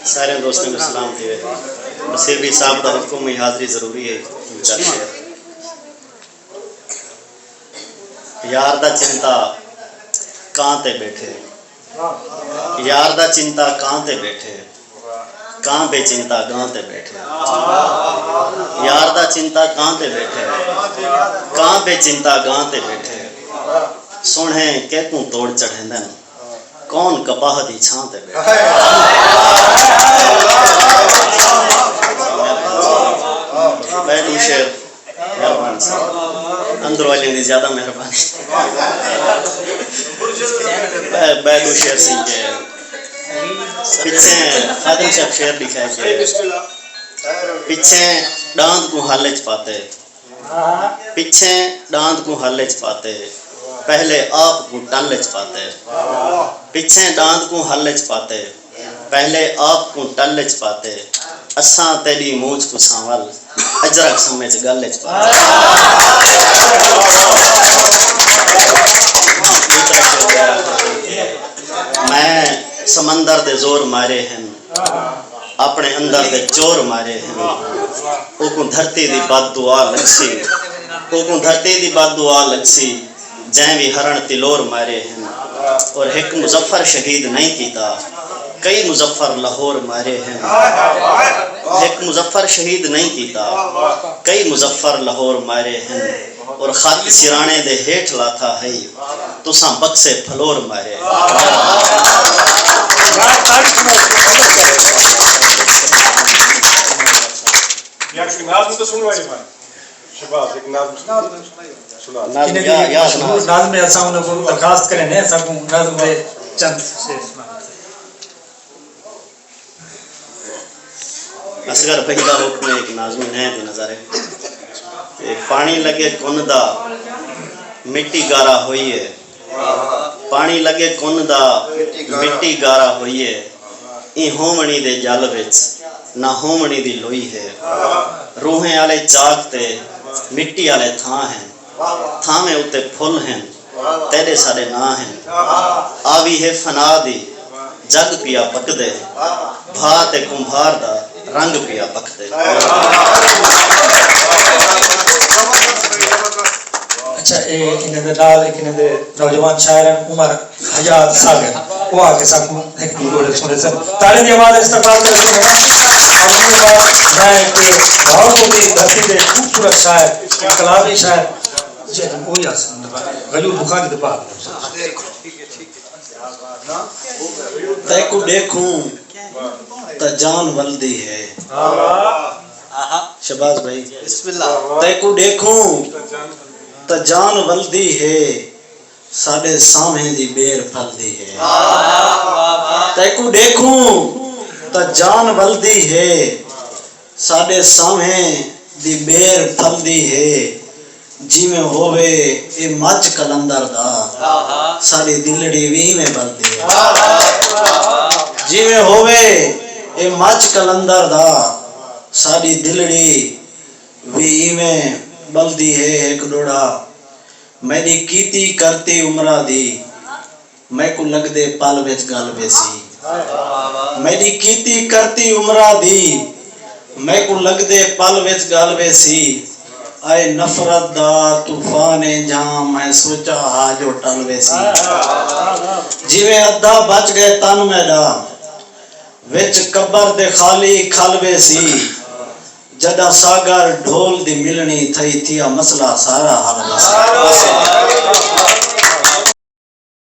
سارے دوستوں کو سلام تھی بصیر بھی صاحب کا حکم میں حاضری ضروری ہے یار دا چنتا کہاں تے بیٹھے یار دا چنتا کہاں تے بیٹھے کہاں بے چنتا گاں تے بیٹھے یار دا چنتا کہاں تے بیٹھے کہاں بے چنتا گاں تے بیٹھے سونے کیکوں توڑ چڑھیں دن کون کپاہ دی چھاں تے بیٹھے پہلی شعر مہربانی صاحب اندر والے دی زیادہ مہربانی پہلو شعر سی کے پیچھے خادم صاحب شعر لکھا ہے کہ پیچھے ڈاند کو حالچ پاتے پیچھے ڈاند کو حالچ پاتے پہلے آپ کو ٹلچ پاتے پیچھے ڈاند کو حالچ پاتے پہلے آپ کو ٹلچ پاتے اساں تیری موج کو سانول اجرک سمجھ گلچ پاتے میں سمندر دے زور مارے ہیں اپنے اندر دے چور مارے ہیں او کو دھرتی دی بد دعا لگسی او کو دھرتی دی بد دعا لگسی جائیں بھی ہرن تلور مارے ہیں اور ایک مظفر شہید نہیں کیتا کئی مظفر لاہور مارے ہیں ایک مظفر شہید نہیں کیتا کئی مظفر لاہور مارے ہیں اور خط سرانے دے ہیٹھ لاتا ہے تو ساں بکسے پھلور مارے ناظم ایسا انہوں کو درخواست کریں ایسا کو ناظم دے چند شیخ اصغر بھائی کا حکم ایک ناظم ہے دی نظر ہے پانی لگے کندہ مٹی گارا ہوئی ہے پانی لگے کندہ مٹی گارا ہوئی ہے ای ہومنی دے جال وچ نہ ہومنی دی لوئی ہے روحیں آلے چاک تے مٹی آلے تھاں ہیں تھاں میں اتے پھل ہیں تیرے سارے نا ہیں آوی ہے فنا دی جگ پیا پک دے بھاتے کمبھار دا رنگ پیا پک دے اچھا انہیں دے نال انہیں دے نوجوان شاعر عمر حیات ساگر وہ آگے ساکھوں ایک دوڑے سنے سے تالی دی آواز استقبال کرتے ہیں اور ان کے بعد میں ایک بہت ہوتی دھرتی دے خوبصورت شاعر انقلابی شاعر وہی آسان غیور بخاری دے پاک تے کو دیکھوں تا جان ولدی ہے شباز بھائی بسم اللہ تے کو دیکھوں تا جان ولدی ہے ساڑے سامیں دی بیر پھلدی ہے تے کو دیکھوں تا جان ولدی ہے ساڑے سامیں دی بیر پھلدی ہے جی میں ہووے اے مچ کلندر دا ساڑی دلڑی وی میں بلدی ہے جی میں ہووے اے مچ کلندر دا ساڑی دلڑی وی میں بلدی ہے ایک ڈوڑا میری کیتی کرتی عمرہ دی میں کو لگ دے پال وچ گل بیسی میری کیتی کرتی عمرہ دی میں کو لگ دے پال وچ گل بیسی آئے نفرت دا طوفان جہاں میں سوچا آجو ٹل ویسی جی میں ادھا بچ گئے تن میڈا وچ قبر دے خالی کھل ویسی جدہ ساگر ڈھول دی ملنی تھئی تھیا مسئلہ سارا حل ویسی